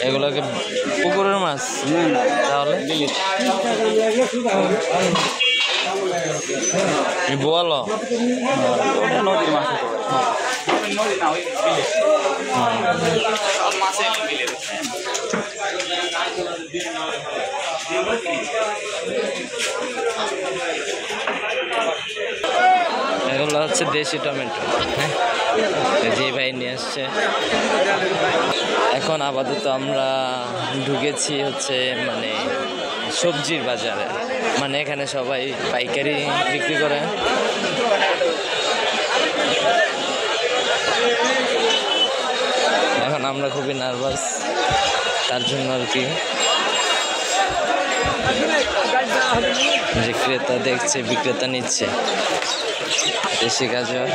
এগুলোকে পুকুরের মাছ তাহলে বলো নদীর মাছ এগুলো হচ্ছে দেশি টমেটো, হ্যাঁ যে ভাই নিয়ে আসছে। এখন আপাতত আমরা ঢুকেছি হচ্ছে মানে সবজির বাজারে, মানে এখানে সবাই পাইকারি বিক্রি করে। এখন আমরা খুবই নার্ভাস তার জন্য আর কি, যে ক্রেতা দেখছে বিক্রেতা নিচ্ছে দেশি গাজর।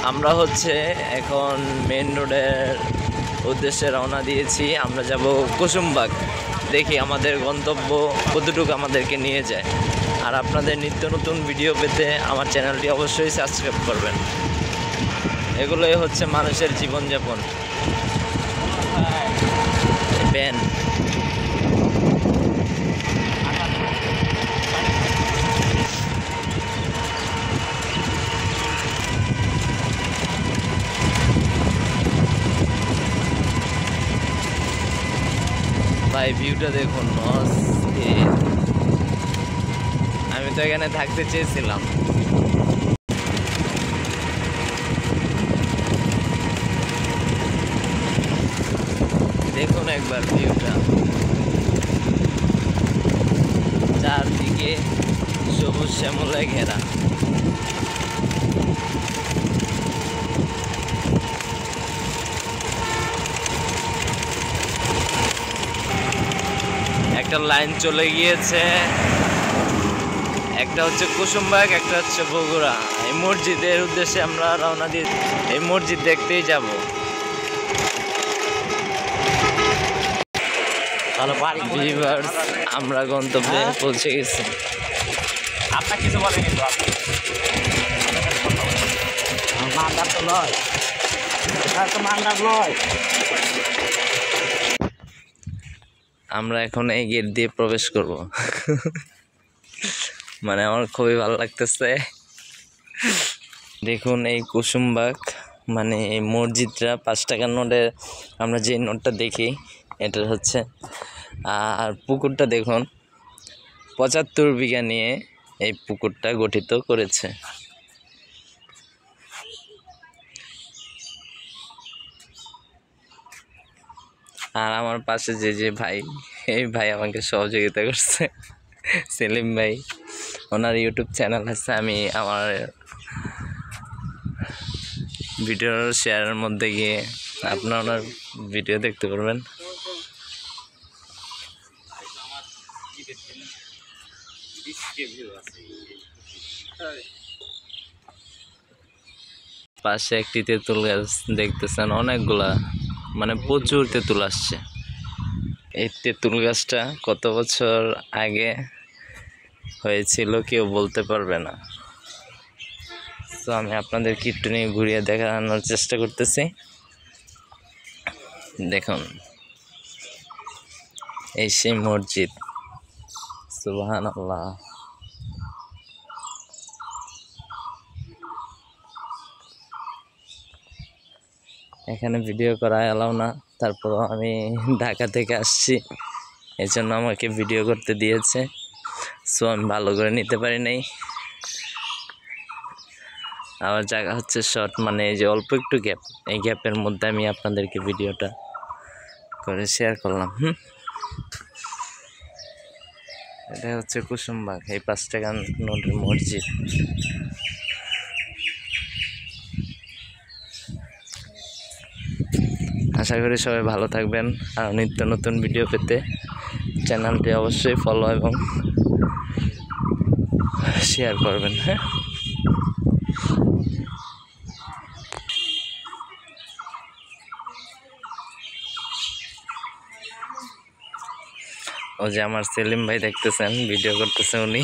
আমরা হচ্ছে এখন মেন রোডের উদ্দেশ্যে রওনা দিয়েছি। আমরা যাব কুসুমবাগ, দেখি আমাদের গন্তব্য কতটুকু আমাদেরকে নিয়ে যায়। আর আপনাদের নিত্য নতুন ভিডিও পেতে আমার চ্যানেলটি অবশ্যই সাবস্ক্রাইব করবেন। এগুলোই হচ্ছে মানুষের জীবনযাপন। ব্যান ভাই, ভিউটা দেখুন, আমি তো এখানে থাকতে চেয়েছিলাম। দেখুন একবার ভিউটা, চারদিকে সবুজ শ্যামলে ঘেরা। একটা লাইন চলে গিয়েছে, একটা হচ্ছে কুসুমবাগ, একটা হচ্ছে বগুড়া। এই মসজিদের উদ্দেশ্যে আমরা রওনা দিয়ে এই মসজিদ দেখতেই যাব। ভিউয়ার্স, আমরা গন্তব্যে পৌঁছে গেছি। আপনার কিছু বলেনি তো? মান্দার তো নয়, তো মান্দার নয়। আমরা এখন এই গেট দিয়ে প্রবেশ করব। মানে আমার খুবই ভালো লাগতেছে। দেখুন এই কুসুমবাগ, মানে এই মসজিদটা 5 টাকার নোটে আমরা যে নোটটা দেখি এটা হচ্ছে। আর পুকুরটা দেখুন, 75 বিঘা নিয়ে এই পুকুরটা গঠিত করেছে। আর আমার পাশে যে ভাই, এই ভাই আমাকে সহযোগিতা করছে, সেলিম ভাই। ওনার ইউটিউব চ্যানেল আছে, আমি আমার ভিডিওর শেয়ারের মধ্যে গিয়ে আপনার ওনার ভিডিও দেখতে পারবেন। পাশে একটি তেঁতুল গাছ দেখতেছেন, অনেকগুলা, মানে প্রচুর তেঁতুল আসছে। এই তেঁতুল গাছটা কত বছর আগে হয়েছিল কেউ বলতে পারবে না। তো আমি আপনাদেরকে একটু নিয়ে ঘুরিয়ে দেখানোর চেষ্টা করতেছি। দেখুন এই সেই মসজিদ, সুবহানাল্লাহ। এখানে ভিডিও করা এলাও না, তারপরও আমি ঢাকা থেকে আসছি, এই জন্য আমাকে ভিডিও করতে দিয়েছে। সো আমি ভালো করে নিতে পারি নাই। আবার জায়গা হচ্ছে শর্ট, মানে এই যে অল্প একটু গ্যাপ, এই গ্যাপের মধ্যে আমি আপনাদেরকে ভিডিওটা করে শেয়ার করলাম। এটা হচ্ছে কুসুমবাগ, এই 5 টাকা নোটের মসজিদ। আশা করি সবাই ভালো থাকবেন, আর নিত্য নতুন ভিডিও পেতে চ্যানেলটি অবশ্যই ফলো এবং শেয়ার করবেন। হ্যাঁ, ও যে আমার সেলিম ভাই দেখতেছেন, ভিডিও করতেছে উনি।